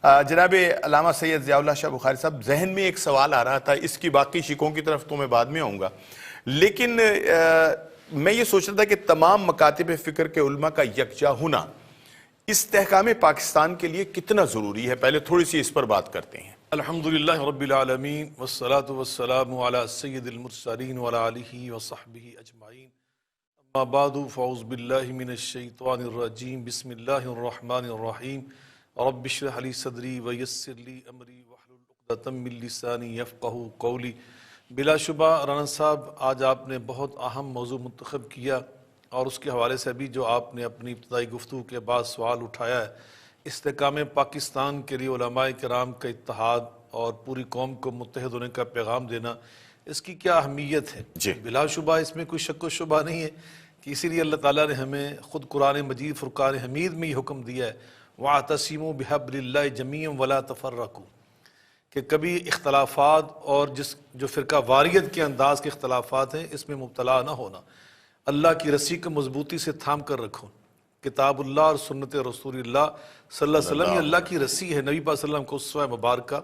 جناب علامہ سید ضیاء اللہ شاہ بخاری صاحب، ذہن میں ایک سوال آ رہا تھا، اس کی باقی شکوں کی طرف تو میں بعد میں آؤں گا، لیکن میں یہ سوچ رہا تھا کہ تمام مکاتب فکر کے علماء کا یکجا ہونا استحکام پاکستان کے لیے کتنا ضروری ہے؟ پہلے تھوڑی سی اس پر بات کرتے ہیں۔ الحمدللہ رب العالمین والصلاة والسلام علی سید المرسلین وعلی آلہ وصحبہ اجمعین، اما بعد فاعوذ باللہ من الشیطان الرجیم، بسم اللہ الرحمن الرحیم، رب اشرح لی صدری ویسر لی امری واحلل عقدۃ من لسانی یفقہوا قولی۔ بلا شبہ رانا صاحب آج آپ نے بہت اہم موضوع منتخب کیا، اور اس کے حوالے سے بھی جو آپ نے اپنی ابتدائی گفتگو کے بعد سوال اٹھایا ہے، استحکام پاکستان کے لیے علماء کرام کا اتحاد اور پوری قوم کو متحد ہونے کا پیغام دینا، اس کی کیا اہمیت ہے؟ بلا شبہ اس میں کوئی شک و شبہ نہیں ہے کہ اسی لیے اللہ تعالیٰ نے ہمیں خود قرآن مجید فرقان حمید میں یہ حکم دیا ہے وَاعْتَصِمُوا بِحَبْلِ اللَّهِ جَمِيعًا وَلَا تَفَرَّقُوا، کہ کبھی اختلافات اور جو فرقہ واریت کے انداز کے اختلافات ہیں اس میں مبتلا نہ ہونا، اللہ کی رسی کو مضبوطی سے تھام کر رکھو۔ کتاب اللہ اور سنت رسول اللہ صلی اللہ علیہ وسلم، یہ اللہ کی رسی ہے، نبی پاک صلی اللہ علیہ وسلم کو اسوہ مبارکہ،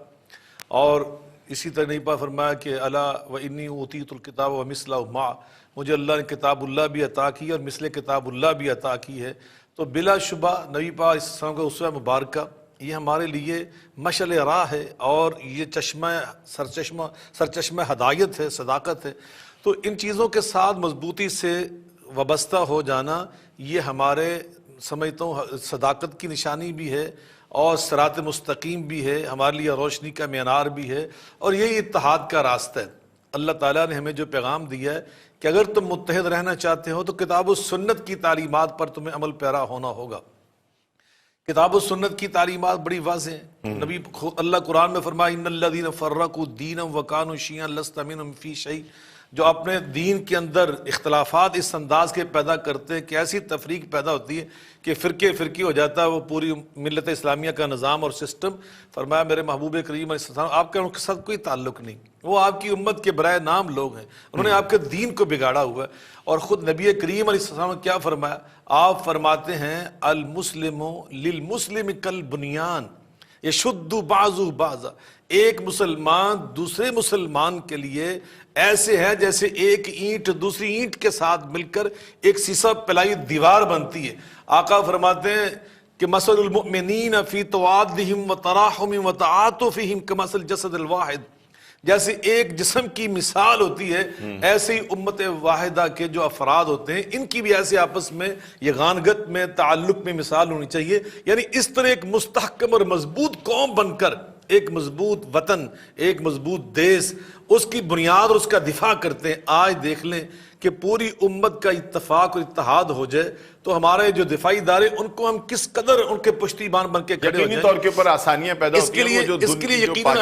اور اسی طرح نبی پاک فرمایا کہ الا وانی اوتیت الکتاب ومثلہ معہ، مجھے اللہ نے کتاب اللہ بھی عطا کی اور مثل کتاب اللہ بھی عطا کی ہے۔ تو بلا شبہ نبی پاک صلی اللہ علیہ وسلم کا اسوہ مبارکہ یہ ہمارے لیے مشعل راہ ہے، اور یہ سرچشمہ ہدایت ہے، صداقت ہے۔ تو ان چیزوں کے ساتھ مضبوطی سے وابستہ ہو جانا یہ ہمارے سمجھتا ہوں صداقت کی نشانی بھی ہے، اور صراط مستقیم بھی ہے، ہمارے لیے روشنی کا معیار بھی ہے، اور یہی اتحاد کا راستہ ہے۔ اللہ تعالیٰ نے ہمیں جو پیغام دیا ہے کہ اگر تم متحد رہنا چاہتے ہو تو کتاب و سنت کی تعلیمات پر تمہیں عمل پیرا ہونا ہوگا۔ کتاب و سنت کی تعلیمات بڑی واضح ہیں، نبی اللہ قرآن میں فرمایا ان الذین فرقوا دینهم وکانوا شیعا لست منهم فی شیء، جو اپنے دین کے اندر اختلافات اس انداز کے پیدا کرتے ہیں کہ ایسی تفریق پیدا ہوتی ہے کہ فرقے ہو جاتا ہے وہ پوری ملت اسلامیہ کا نظام اور سسٹم۔ فرمایا میرے محبوب کریم علیہ السلام آپ کا ان کے ساتھ کوئی تعلق نہیں، وہ آپ کی امت کے برائے نام لوگ ہیں، انہوں نے آپ کے دین کو بگاڑا ہوا ہے۔ اور خود نبی کریم علیہ السلام نے کیا فرمایا؟ آپ فرماتے ہیں المسلم للمسلم کالبنیان یشد بعضہ بعضا، ایک مسلمان دوسرے مسلمان کے لیے ایسے ہے جیسے ایک اینٹ دوسری اینٹ کے ساتھ مل کر ایک سیسا پلائی دیوار بنتی ہے۔ آقا فرماتے ہیں کہ مثل المؤمنین فی توادہم وتراحمہم وتعاطفہم کمثل الجسد الواحد، جیسے ایک جسم کی مثال ہوتی ہے ایسے ہی امت واحدہ کے جو افراد ہوتے ہیں ان کی بھی ایسے آپس میں یگانگت میں تعلق میں مثال ہونی چاہیے۔ یعنی اس طرح ایک مستحکم اور مضبوط قوم بن کر ایک مضبوط وطن، ایک مضبوط دیس، اس کی بنیاد اور اس کا دفاع کرتے ہیں۔ آج دیکھ لیں کہ پوری امت کا اتفاق اور اتحاد ہو جائے تو ہمارے جو دفاعی ادارے ان کو ہم کس قدر ان کے پشتیبان بن کے کھڑے ہو جائیں، یقینی طور کے اوپر آسانیاں پیدا ہوتی ہیں۔ اس کے لیے یقیناً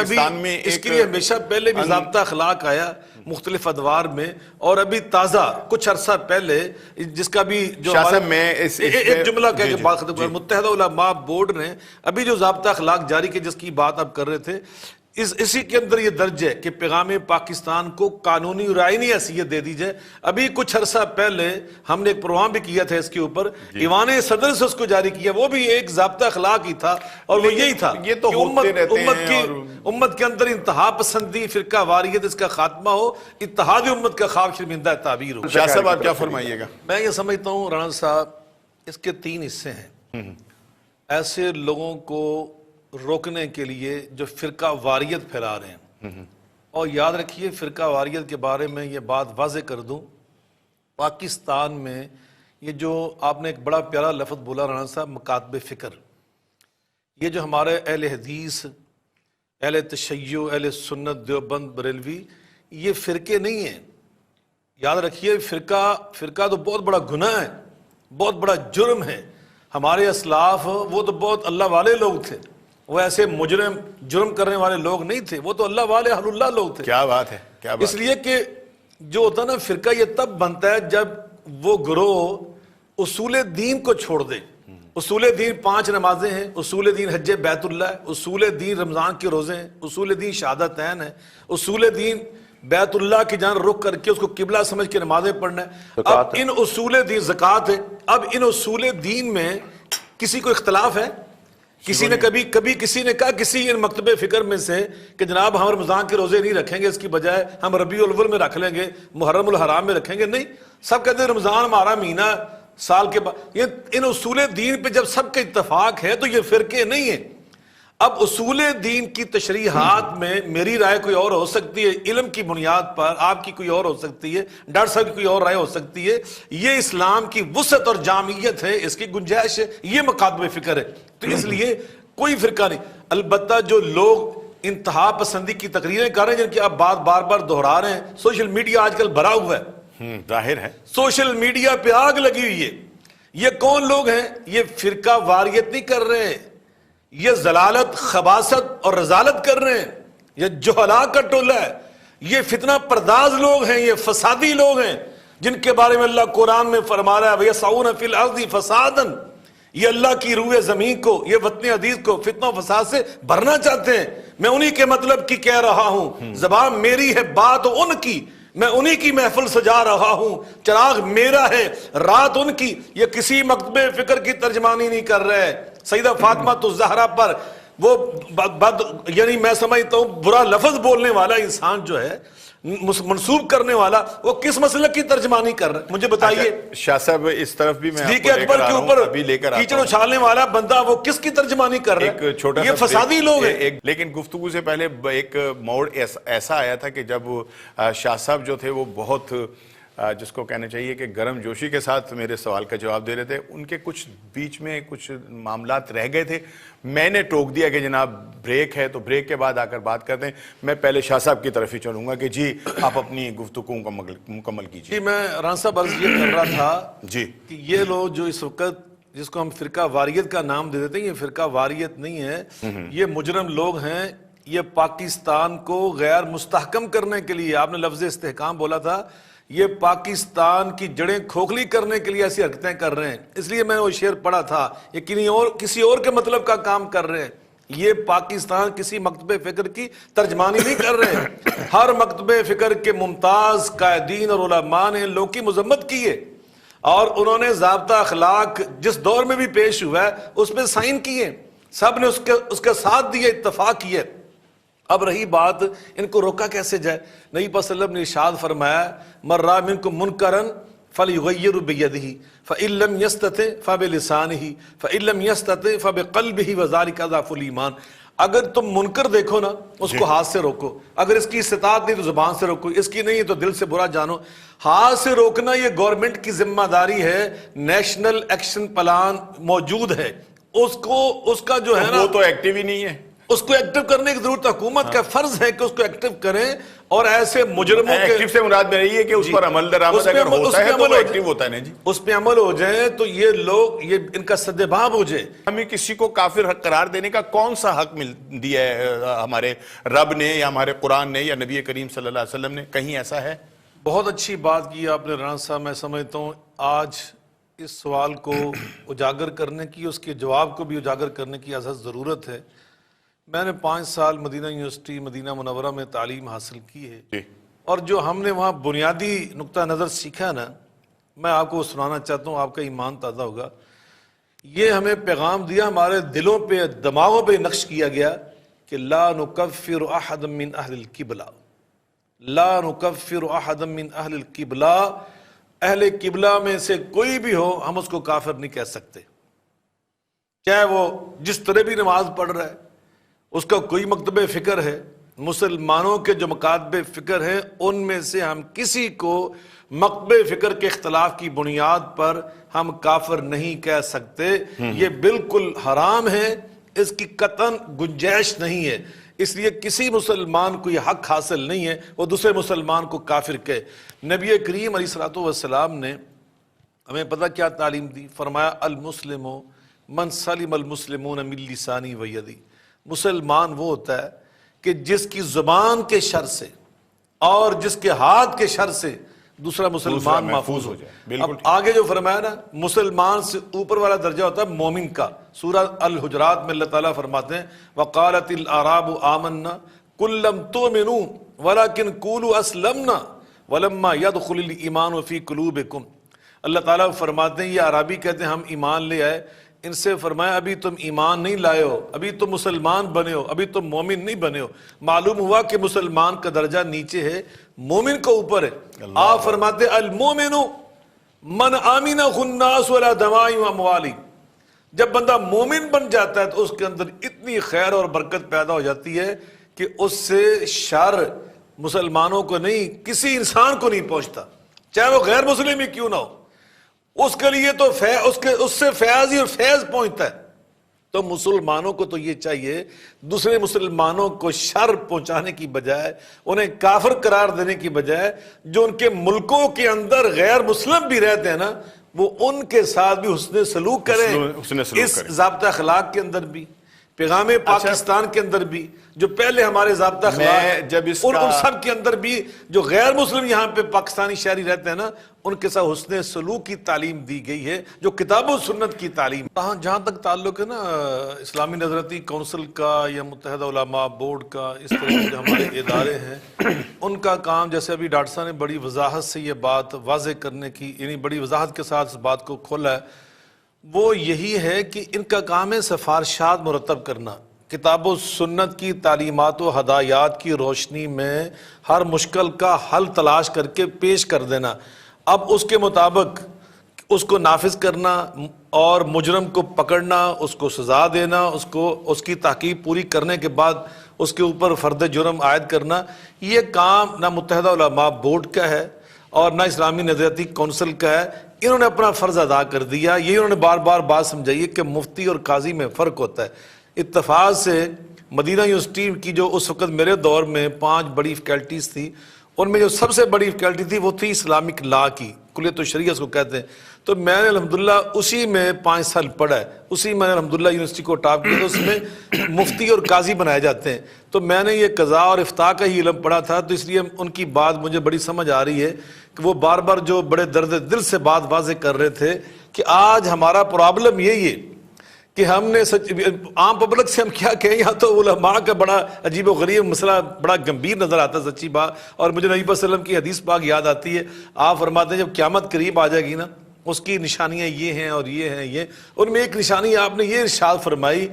اس کے لیے ہمیشہ پہلے بھی ضابطہ اخلاق آیا مختلف ادوار میں، اور ابھی تازہ کچھ عرصہ پہلے جس کا بھی جو ایک جملہ کہہ کے بات ختم کر، متحدہ علماء بورڈ نے ابھی جو ضابطہ اخلاق جاری کیا جس کی بات آپ کر رہے تھے، اسی کے اندر یہ درج ہے کہ پیغام پاکستان کو قانونی اور آئینی حیثیت دے دی جائے۔ ابھی کچھ عرصہ پہلے ہم نے ایک پروگرام بھی کیا تھا اس کے اوپر، ایوان صدر سے اس کو جاری کیا، وہ بھی ایک ضابطہ اخلاق ہی تھا، اور وہ یہی تھا یہ تو ہوتے رہتے ہیں، امت کے اندر انتہا پسندی فرقہ واریت اس کا خاتمہ ہو، اتحاد امت کا خواب شرمندہ تعبیر ہو۔ شاہ صاحب آپ کیا فرمائیے گا؟ میں یہ سمجھتا ہوں رانا صاحب اس کے 3 حصے ہیں ایسے لوگوں کو روکنے کے لیے جو فرقہ واریت پھیلا رہے ہیں۔ اور یاد رکھیے فرقہ واریت کے بارے میں یہ بات واضح کر دوں، پاکستان میں یہ جو آپ نے ایک بڑا پیارا لفظ بولا رانا صاحب، مکاتب فکر، یہ جو ہمارے اہل حدیث، اہل تشیع، اہل سنت، دیوبند، بریلوی، یہ فرقے نہیں ہیں۔ یاد رکھیے فرقہ تو بہت بڑا گناہ ہے، بہت بڑا جرم ہے۔ ہمارے اسلاف وہ تو بہت اللہ والے لوگ تھے، وہ ایسے مجرم جرم کرنے والے لوگ نہیں تھے، وہ تو اللہ والے اہل اللہ لوگ تھے۔ کیا بات ہے، کیا بات ہے۔ اس لیے کہ جو ہوتا نا فرقہ یہ تب بنتا ہے جب وہ گروہ اصول دین کو چھوڑ دے۔ اصول دین 5 نمازیں ہیں، اصول دین حج بیت اللہ ہے، اصول دین رمضان کے روزے ہیں، اصول دین شہادتین ہے، اصول دین بیت اللہ کی جانب رخ کر کے اس کو قبلہ سمجھ کے نمازیں پڑھنا ہے۔ اب ان اصول دین زکوٰۃ ہے، اب ان اصول دین میں کسی کو اختلاف ہے؟ کسی نے کبھی کسی نے کہا کسی ان مکتب فکر میں سے کہ جناب ہم رمضان کے روزے نہیں رکھیں گے، اس کی بجائے ہم ربیع الاول میں رکھ لیں گے، محرم الحرام میں رکھیں گے؟ نہیں، سب کہتے ہیں رمضان ہمارا مہینہ سال کے بعد۔ یہ ان اصول دین پہ جب سب کا اتفاق ہے تو یہ فرقے نہیں ہیں۔ اب اصول دین کی تشریحات میں میری رائے کوئی اور ہو سکتی ہے، علم کی بنیاد پر آپ کی کوئی اور ہو سکتی ہے، ڈاکٹر صاحب کی کوئی اور رائے ہو سکتی ہے۔ یہ اسلام کی وسعت اور جامعیت ہے، اس کی گنجائش ہے، یہ مکاتب فکر ہے۔ تو اس لیے کوئی فرقہ نہیں۔ البتہ جو لوگ انتہا پسندی کی تقریریں کر رہے ہیں، جن کی آپ بات بار بار دہرا رہے ہیں، سوشل میڈیا آج کل بھرا ہوا ہے، ظاہر ہے سوشل میڈیا پہ آگ لگی ہوئی ہے۔ یہ کون لوگ ہیں؟ یہ فرقہ واریت نہیں کر رہے ہیں، یہ ضلالت، خباثت اور رذالت کر رہے ہیں، یہ جہلا کا ٹولہ ہے، یہ فتنہ پرداز لوگ ہیں، یہ فسادی لوگ ہیں، جن کے بارے میں اللہ قرآن میں فرما رہا ہے وَيَسْعَوْنَ فِي الْأَرْضِ فَسَادًا۔ یہ اللہ کی روح زمین کو، یہ وطن عزیز کو فتنہ و فساد سے بھرنا چاہتے ہیں۔ میں انہی کے مطلب کی کہہ رہا ہوں، زبان میری ہے، بات ان کی، میں انہی کی محفل سجا رہا ہوں، چراغ میرا ہے، رات ان کی۔ یہ کسی مکتب فکر کی ترجمانی نہیں کر رہے۔ سیدہ فاطمہ الزہرا پر وہ یعنی میں سمجھتا ہوں برا لفظ بولنے والا انسان جو ہے، منسوب کرنے والا، وہ کس مسئلے کی ترجمانی کر رہا ہے؟ مجھے بتائیے۔ شاہ صاحب اس طرف بھی میں صدیق اکبر کے اوپر کیچڑ اچھالنے والا بندہ وہ کس کی ترجمانی کر رہا ہے؟ ایک چھوٹا یہ فسادی لوگ ہیں۔ لیکن گفتگو سے پہلے ایک موڑ ایسا آیا تھا کہ جب شاہ صاحب جو تھے وہ بہت جس کو کہنا چاہیے کہ گرم جوشی کے ساتھ میرے سوال کا جواب دے رہے تھے، ان کے کچھ بیچ میں کچھ معاملات رہ گئے تھے۔ میں نے ٹوک دیا کہ جناب بریک ہے تو بریک کے بعد آ کر بات کرتے ہیں۔ میں پہلے شاہ صاحب کی طرف ہی چلوں گا کہ جی آپ اپنی گفتگو مکمل کیجیے۔ جی میں رانا صاحب عرض یہ کر رہا تھا جی کہ یہ لوگ جو اس وقت جس کو ہم فرقہ واریت کا نام دے دیتے ہیں، یہ فرقہ واریت نہیں ہے، یہ مجرم لوگ ہیں۔ یہ پاکستان کو غیر مستحکم کرنے کے لیے، آپ نے لفظ استحکام بولا تھا، یہ پاکستان کی جڑیں کھوکھلی کرنے کے لیے ایسی حرکتیں کر رہے ہیں۔ اس لیے میں نے وہ شعر پڑھا تھا، یہ کسی اور کے مطلب کا کام کر رہے ہیں۔ یہ پاکستان کسی مکتب فکر کی ترجمانی نہیں کر رہے ہیں۔ ہر مکتب فکر کے ممتاز قائدین اور علماء نے لوگوں کی مذمت کی ہے، اور انہوں نے ضابطہ اخلاق جس دور میں بھی پیش ہوا ہے اس پہ سائن کیے، سب نے اس کے ساتھ دیے، اتفاق کیے۔ اب رہی بات ان کو روکا کیسے جائے؟ نبی صلی اللہ علیہ وسلم نے ارشاد فرمایا من رأى منکم منکرا فلیغیر بیدہ فإن لم یستطع فبلسانہ فإن لم یستطع فبقلبہ وذلک اضعف الایمان۔ اگر تم منکر دیکھو نا، اس کو ہاتھ سے روکو، اگر اس کی استطاعت نہیں تو زبان سے روکو، اس کی نہیں ہے تو دل سے برا جانو۔ ہاتھ سے روکنا یہ گورنمنٹ کی ذمہ داری ہے، نیشنل ایکشن پلان موجود ہے، اس کا جو ہے نا وہ تو ایکٹیو ہی نہیں ہے، اس کو ایکٹیو کرنے کی ضرورت، حکومت کا فرض ہے کہ اس کو ایکٹیو کریں، اور ایسے مجرموں کے ایکٹیو سے مراد میں رہی ہے کہ اس پر عمل درآمد اگر ہوتا ہے تو وہ ایکٹیو ہوتا ہے نا جی، اس پہ عمل ہو جائے تو یہ لوگ ان کا سدباب ہو جائے۔ ہمیں کسی کو کافر حق قرار دینے کا کون سا حق دیا ہے ہمارے رب نے یا ہمارے قرآن نے یا نبی کریم صلی اللہ علیہ وسلم نے؟ کہیں ایسا ہے؟ بہت اچھی بات کی آپ نے رانا صاحب۔ میں سمجھتا ہوں آج اس سوال کو اجاگر کرنے کی، اس کے جواب کو بھی اجاگر کرنے کی ازحد ضرورت ہے۔ میں نے 5 سال مدینہ یونیورسٹی مدینہ منورہ میں تعلیم حاصل کی ہے، جی اور جو ہم نے وہاں بنیادی نقطہ نظر سیکھا نا، میں آپ کو سنانا چاہتا ہوں، آپ کا ایمان تازہ ہوگا۔ یہ ہمیں پیغام دیا، ہمارے دلوں پہ دماغوں پہ نقش کیا گیا کہ لا نکفر احد من اہل القبلہ، لا نکفر احد من اہل القبلہ، اہل قبلہ میں سے کوئی بھی ہو ہم اس کو کافر نہیں کہہ سکتے، چاہے وہ جس طرح بھی نماز پڑھ رہا ہے، اس کا کوئی مکتب فکر ہے۔ مسلمانوں کے جو مکاتب فکر ہیں ان میں سے ہم کسی کو مکتب فکر کے اختلاف کی بنیاد پر ہم کافر نہیں کہہ سکتے، یہ بالکل حرام ہے، اس کی قطعاً گنجائش نہیں ہے۔ اس لیے کسی مسلمان کو یہ حق حاصل نہیں ہے وہ دوسرے مسلمان کو کافر کہے۔ نبی کریم علیہ الصلوۃ والسلام نے ہمیں پتہ کیا تعلیم دی؟ فرمایا المسلم من سلم المسلمون من لسانی و یدی۔ مسلمان وہ ہوتا ہے کہ جس کی زبان کے شر سے اور جس کے ہاتھ کے شر سے دوسرا مسلمان محفوظ ہو جائے۔ اب آگے جو فرمایا نا، مسلمان سے اوپر والا درجہ ہوتا ہے مومن کا۔ سورہ الحجرات میں اللہ تعالیٰ فرماتے ہیں وَقَالَتِ الْأَعْرَابُ آمَنَّا قُل لَّمْ تُؤْمِنُوا وَلَكِنْ قُولُوا أَسْلَمْنَا وَلَمَّا يَدْخُلِ الْإِيمَانُ فِي قُلُوبِكُمْ۔ اللہ تعالیٰ فرماتے ہیں یہ عربی کہتے ہیں ہم ایمان لے آئے، ان سے فرمایا ابھی تم ایمان نہیں لائے ہو، ابھی تم مسلمان بنے ہو، ابھی تم مومن نہیں بنے ہو۔ معلوم ہوا کہ مسلمان کا درجہ نیچے ہے، مومن کو اوپر ہے۔ آپ فرماتے المومن من آمنہ الناس ولا دمائم اموالی، جب بندہ مومن بن جاتا ہے تو اس کے اندر اتنی خیر اور برکت پیدا ہو جاتی ہے کہ اس سے شر مسلمانوں کو نہیں، کسی انسان کو نہیں پہنچتا، چاہے وہ غیر مسلم ہی کیوں نہ ہو، اس کے لیے تو اس سے فیض ہی اور فیض پہنچتا ہے۔ تو مسلمانوں کو تو یہ چاہیے دوسرے مسلمانوں کو شر پہنچانے کی بجائے، انہیں کافر قرار دینے کی بجائے، جو ان کے ملکوں کے اندر غیر مسلم بھی رہتے ہیں نا، وہ ان کے ساتھ بھی حسن سلوک کریں، اس ضابطہ اخلاق کے اندر بھی، پیغام پاکستان کے اندر بھی، جو پہلے ہمارے ضابطہ اخلاق جب اس ان سب کے اندر بھی جو غیر مسلم یہاں پہ پاکستانی شہری رہتے ہیں نا، ان کے ساتھ حسن سلوک کی تعلیم دی گئی ہے، جو کتاب و سنت کی تعلیم۔ جہاں تک تعلق ہے نا اسلامی نظرتی کونسل کا یا متحدہ علماء بورڈ کا، اس طرح کے جو ہمارے ادارے ہیں، ان کا کام جیسے ابھی ڈاکٹر صاحب نے بڑی وضاحت سے یہ بات واضح کرنے کی، یعنی بڑی وضاحت کے ساتھ اس بات کو کھولا ہے، وہ یہی ہے کہ ان کا کام ہے سفارشات مرتب کرنا، کتاب و سنت کی تعلیمات و ہدایات کی روشنی میں ہر مشکل کا حل تلاش کر کے پیش کر دینا، اب اس کے مطابق اس کو نافذ کرنا اور مجرم کو پکڑنا، اس کو سزا دینا، اس کی تحقیق پوری کرنے کے بعد اس کے اوپر فرد جرم عائد کرنا، یہ کام نہ متحدہ علماء بورڈ کا ہے اور نہ اسلامی نظریاتی کونسل کا ہے۔ انہوں نے اپنا فرض ادا کر دیا، یہی انہوں نے بار بار بات سمجھائی ہے کہ مفتی اور قاضی میں فرق ہوتا ہے۔ اتفاق سے مدینہ یونیورسٹی کی جو اس وقت میرے دور میں 5 بڑی فیکلٹیز تھی، ان میں جو سب سے بڑی فیکلٹی تھی وہ تھی اسلامک لا کی، کلیت الشریعہ اس کو کہتے ہیں، تو میں نے الحمدللہ اسی میں 5 سال پڑھا ہے، اسی میں الحمدللہ یونیورسٹی کو ٹاپ کیا، تو اس میں مفتی اور قاضی بنائے جاتے ہیں، تو میں نے یہ قضاء اور افتاء کا ہی علم پڑھا تھا، تو اس لیے ان کی بات مجھے بڑی سمجھ آ رہی ہے کہ وہ بار بار جو بڑے درد دل سے بات واضح کر رہے تھے کہ آج ہمارا پرابلم یہی ہے کہ ہم نے عام پبلک سے ہم کیا کہیں، یا تو علماء کا بڑا عجیب و غریب مسئلہ بڑا گمبھیر نظر آتا ہے، سچی بات، اور مجھے نبی صلی اللہ علیہ وسلم کی حدیث پاک یاد آتی ہے، آپ فرماتے ہیں جب قیامت قریب آ جائے گی نا، اس کی نشانیاں یہ ہیں اور یہ ہیں یہ، ان میں ایک نشانی آپ نے یہ ارشاد فرمائی،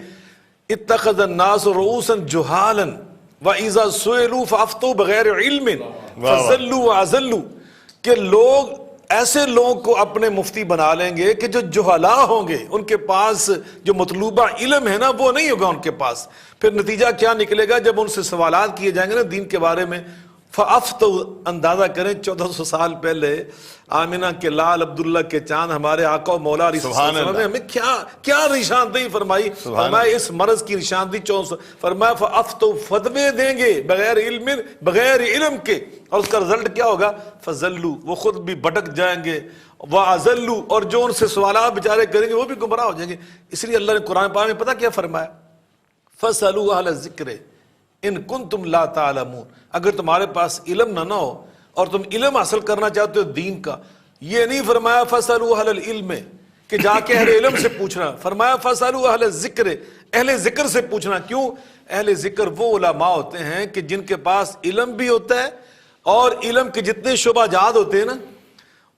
اتخذ الناس رؤوسا جہالا واذا سئلوا فافتوا بغیر علم فضلوا واضلوا، کہ لوگ ایسے لوگوں کو اپنے مفتی بنا لیں گے کہ جو جہلا ہوں گے، ان کے پاس جو مطلوبہ علم ہے نا وہ نہیں ہوگا ان کے پاس، پھر نتیجہ کیا نکلے گا جب ان سے سوالات کیے جائیں گے نا دین کے بارے میں، فافتوا، اندازہ کریں 1400 سال پہلے آمنہ کے لال عبداللہ کے چاند ہمارے آقا و مولا علیہ السلام نے ہمیں کیا نشاندہی فرمائی، فرمایا اس مرض کی نشاندہی 1400، فرمایا فافتوا، فتوے دیں گے بغیر علم کے، اور اس کا رزلٹ کیا ہوگا، فضلوا، وہ خود بھی بھٹک جائیں گے، واضلوا، اور جو ان سے سوالات بیچارے کریں گے وہ بھی گمراہ ہو جائیں گے۔ اس لیے اللہ نے قرآن پاک میں پتہ کیا فرمایا، فاسألوا اہل الذکر ان کنتم لا تعلمون، اگر تمہارے پاس علم نہ ہو اور تم علم حاصل کرنا چاہتے ہو دین کا، یہ نہیں فرمایا فاسألوا اہل العلم کہ جا کے اہل علم سے پوچھنا، فرمایا فاسألوا اہل الذکر، اہل ذکر سے پوچھنا۔ کیوں؟ اہل ذکر وہ علماء ہوتے ہیں کہ جن کے پاس علم بھی ہوتا ہے، اور علم کے جتنے شعبہ جات ہوتے ہیں نا،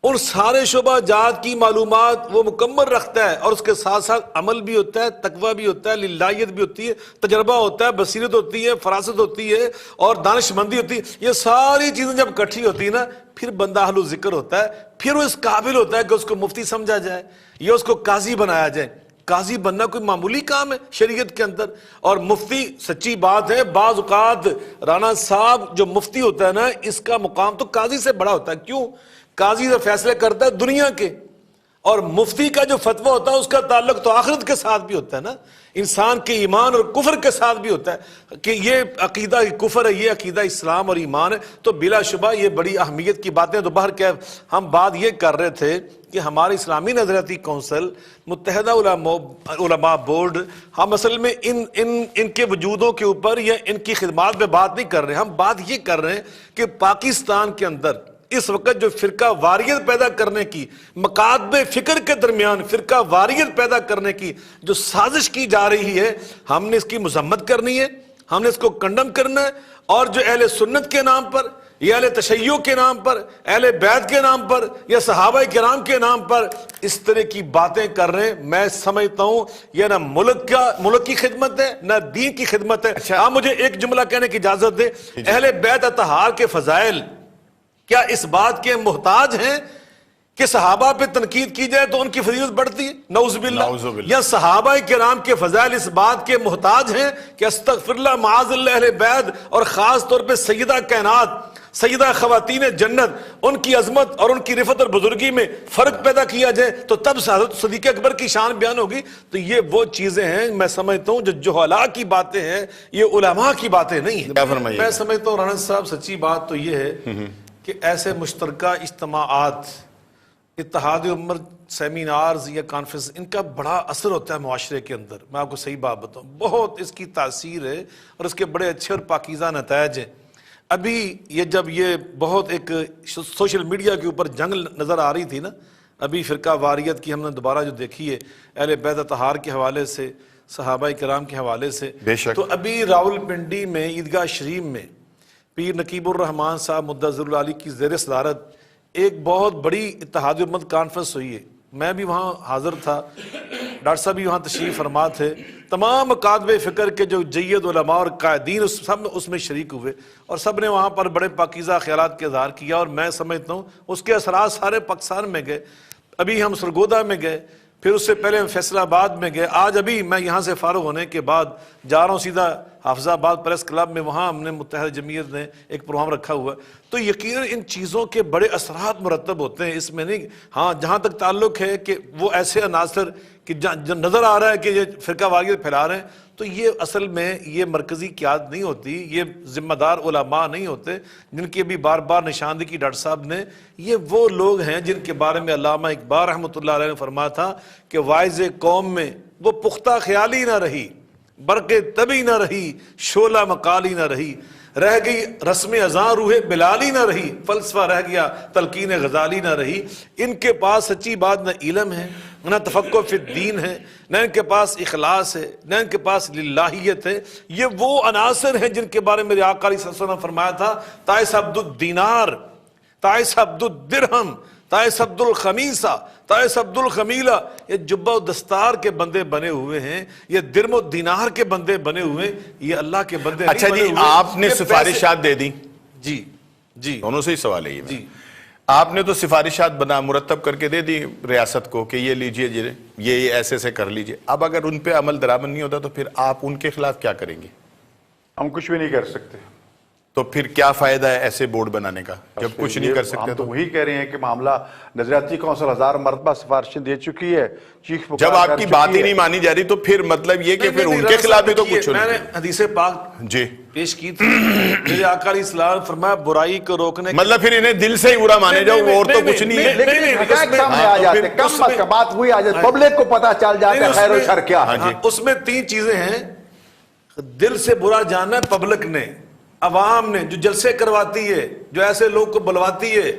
ان سارے شعبہ جات کی معلومات وہ مکمل رکھتا ہے، اور اس کے ساتھ ساتھ عمل بھی ہوتا ہے، تقوی بھی ہوتا ہے، للہیت بھی ہوتی ہے، تجربہ ہوتا ہے، بصیرت ہوتی ہے، فراست ہوتی ہے، اور دانش مندی ہوتی ہے۔ یہ ساری چیزیں جب اکٹھی ہوتی ہیں نا، پھر بندہ اہل ذکر ہوتا ہے، پھر وہ اس قابل ہوتا ہے کہ اس کو مفتی سمجھا جائے یا اس کو قاضی بنایا جائے۔ قاضی بننا کوئی معمولی کام ہے شریعت کے اندر، اور مفتی، سچی بات ہے، بعض اوقات رانا صاحب جو مفتی ہوتا ہے نا، اس کا مقام تو قاضی سے بڑا ہوتا ہے۔ کیوں؟ قاضی جو فیصلے کرتا ہے دنیا کے، اور مفتی کا جو فتویٰ ہوتا ہے اس کا تعلق تو آخرت کے ساتھ بھی ہوتا ہے نا، انسان کے ایمان اور کفر کے ساتھ بھی ہوتا ہے کہ یہ عقیدہ کفر ہے، یہ عقیدہ اسلام اور ایمان ہے، تو بلا شبہ یہ بڑی اہمیت کی باتیں۔ تو باہر کیا ہم بات یہ کر رہے تھے کہ ہماری اسلامی نظریاتی کونسل، متحدہ علماء بورڈ، ہم اصل میں ان کے وجودوں کے اوپر یا ان کی خدمات پہ بات نہیں کر رہے، ہم بات یہ کر رہے ہیں کہ پاکستان کے اندر اس وقت جو فرقہ واریت پیدا کرنے کی، مکاتب فکر کے درمیان فرقہ واریت پیدا کرنے کی جو سازش کی جا رہی ہے، ہم نے اس کی مذمت کرنی ہے، ہم نے اس کو کنڈم کرنا ہے، اور جو اہل سنت کے نام پر یہ اہل تشیع کے نام پر، اہل بیت کے نام پر یا صحابہ کرام کے نام پر اس طرح کی باتیں کر رہے ہیں، میں سمجھتا ہوں یہ نہ ملک کی خدمت ہے نہ دین کی خدمت ہے۔ آپ مجھے ایک جملہ کہنے کی اجازت دیں، اہل بیت اطہار کے فضائل کیا اس بات کے محتاج ہیں کہ صحابہ پہ تنقید کی جائے تو ان کی فضیلت بڑھتی ہے؟ نعوذ باللہ۔ یا صحابہ کرام کے فضائل اس بات کے محتاج ہیں کہ استغفر اللہ معاذ اللہ اہل بیت اور خاص طور پہ سیدہ کائنات، سیدہ خواتین جنت، ان کی عظمت اور ان کی رفعت اور بزرگی میں فرق پیدا کیا جائے تو تب حضرت صدیق اکبر کی شان بیان ہوگی؟ تو یہ وہ چیزیں ہیں میں سمجھتا ہوں جو جہلاء کی باتیں ہیں، یہ علماء کی باتیں نہیں ہیں۔ میں سمجھتا ہوں رانا صاحب سچی بات تو یہ ہے کہ ایسے مشترکہ اجتماعات، اتحاد امت سیمینارز یا کانفرنس، ان کا بڑا اثر ہوتا ہے معاشرے کے اندر۔ میں آپ کو صحیح بات بتاؤں، بہت اس کی تاثیر ہے اور اس کے بڑے اچھے اور پاکیزہ نتائج ہیں۔ ابھی جب یہ بہت ایک سوشل میڈیا کے اوپر جنگ نظر آ رہی تھی نا، ابھی فرقہ واریت کی ہم نے دوبارہ جو دیکھی ہے اہل بیت اطہار کے حوالے سے، صحابہ کرام کے حوالے سے، تو ابھی راولپنڈی میں عیدگاہ شریف میں پیر نقیب الرحمان صاحب مدثر العلی کی زیر صدارت ایک بہت بڑی اتحاد امت کانفرنس ہوئی ہے۔ میں بھی وہاں حاضر تھا، ڈاکٹر صاحب بھی وہاں تشریف فرما تھے، تمام مکاتب فکر کے جو جید علماء اور قائدین سب اس میں شریک ہوئے اور سب نے وہاں پر بڑے پاکیزہ خیالات کا اظہار کیا، اور میں سمجھتا ہوں اس کے اثرات سارے پاکستان میں گئے۔ ابھی ہم سرگودا میں گئے، پھر اس سے پہلے فیصل آباد میں گئے، آج ابھی میں یہاں سے فارغ ہونے کے بعد جا رہا ہوں سیدھا حافظ آباد پریس کلب میں، وہاں ہم نے متحدہ جمعیت نے ایک پروگرام رکھا ہوا ہے۔ تو یقیناً ان چیزوں کے بڑے اثرات مرتب ہوتے ہیں، اس میں نہیں، ہاں جہاں تک تعلق ہے کہ وہ ایسے عناصر کہ نظر آ رہا ہے کہ یہ فرقہ واریت پھیلا رہے ہیں، تو یہ اصل میں یہ مرکزی قیادت نہیں ہوتی، یہ ذمہ دار علماء نہیں ہوتے جن کی بھی بار بار نشاندہی کی ڈاکٹر صاحب نے۔ یہ وہ لوگ ہیں جن کے بارے میں علامہ اقبال رحمۃ اللہ علیہ نے فرمایا تھا کہ واعظ قوم میں وہ پختہ خیالی نہ رہی، برق طبی نہ رہی، شعلہ مقالی نہ رہی، رہ گئی رسم اذاں روح بلالی نہ رہی، فلسفہ رہ گیا تلقین غزالی نہ رہی۔ ان کے پاس سچی بات نہ علم ہے نہ تفقہ فی الدین ہے، نہ ان کے پاس اخلاص ہے، نہ ان کے پاس للہیت ہے۔ یہ وہ عناصر ہیں جن کے بارے میں میرے آقا علیہ الصلوۃ والسلام نے فرمایا تھا تعس عبد الدینار، تعس عبد الدرہم، تعس عبد الخمیسہ، تعس عبد الخمیلہ۔ یہ جبہ و دستار کے بندے بنے ہوئے ہیں، یہ درم و دینار کے بندے بنے ہوئے ہیں، یہ اللہ کے بندے نہیں اچھا بنے جی، ہوئے۔ آپ نے سفارشات دے دی، جی دونوں سے ہی سوال ہے یہ۔ جی، آپ نے تو سفارشات مرتب کر کے دے دی ریاست کو کہ یہ لیجئے، یہ ایسے سے کر لیجئے۔ اب اگر ان پہ عمل درآمد نہیں ہوتا تو پھر آپ ان کے خلاف کیا کریں گے؟ ہم کچھ بھی نہیں کر سکتے۔ تو پھر کیا فائدہ ہے ایسے بورڈ بنانے کا جب کچھ نہیں کر سکتے؟ ہم تو وہی کہہ رہے ہیں کہ معاملہ نظریاتی کونسل 1000 مرتبہ سفارشیں دے چکی ہے، چیخ پکار جب کر آپ کی چکی بات ہی ہے۔ نہیں مانی جا رہی تو پھر مطلب یہ کہ نہیں، پھر نہیں، ان کے خلاف بھی تو کچھ میں نے نہیں۔ حدیث پاک جی پیش کی تھی، میرے آقا علیہ السلام نے فرمایا برائی کو روکنے مطلب پھر انہیں دل سے ہی برا مانے جاؤ اور تو کچھ نہیں ہے۔ لیکن حقائق سامنے آ جاتے ہیں، کم از کم بات ہوئی آ جاتی، پبلک کو پتہ چل جاتا ہے خیر و شر کیا ہے۔ اس میں 3 چیزیں ہیں، دل سے برا جاننا ہے پبلک نے، عوام نے جو جلسے کرواتی ہے، جو ایسے لوگ کو بلواتی ہے،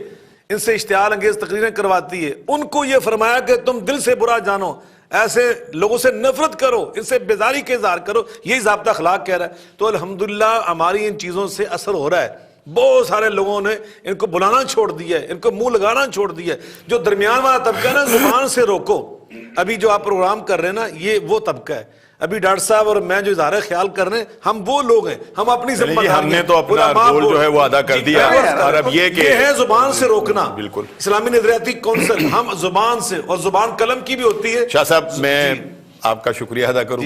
ان سے اشتعال انگیز تقریریں کرواتی ہے، ان کو یہ فرمایا کہ تم دل سے برا جانو، ایسے لوگوں سے نفرت کرو، ان سے بیزاری کے اظہار کرو، یہی ضابطہ اخلاق کہہ رہا ہے۔ تو الحمدللہ ہماری ان چیزوں سے اثر ہو رہا ہے، بہت سارے لوگوں نے ان کو بلانا چھوڑ دیا ہے، ان کو منہ لگانا چھوڑ دیا ہے۔ جو درمیان والا طبقہ ہے نا، زبان سے روکو۔ ابھی جو آپ پروگرام کر رہے ہیں نا، یہ وہ طبقہ ہے۔ ابھی ڈاکٹر صاحب اور میں جو اظہار خیال کر رہے ہیں، ہم وہ لوگ ہیں، ہم اپنی ذمہ داری، ہم نے تو اپنا رول جو ہے وہ ادا کر دیا، اور اب یہ کہ یہ ہے زبان سے روکنا۔ بالکل اسلامی نظریاتی کونسل ہم زبان سے، اور زبان قلم کی بھی ہوتی ہے۔ شاہ صاحب میں آپ کا شکریہ ادا کروں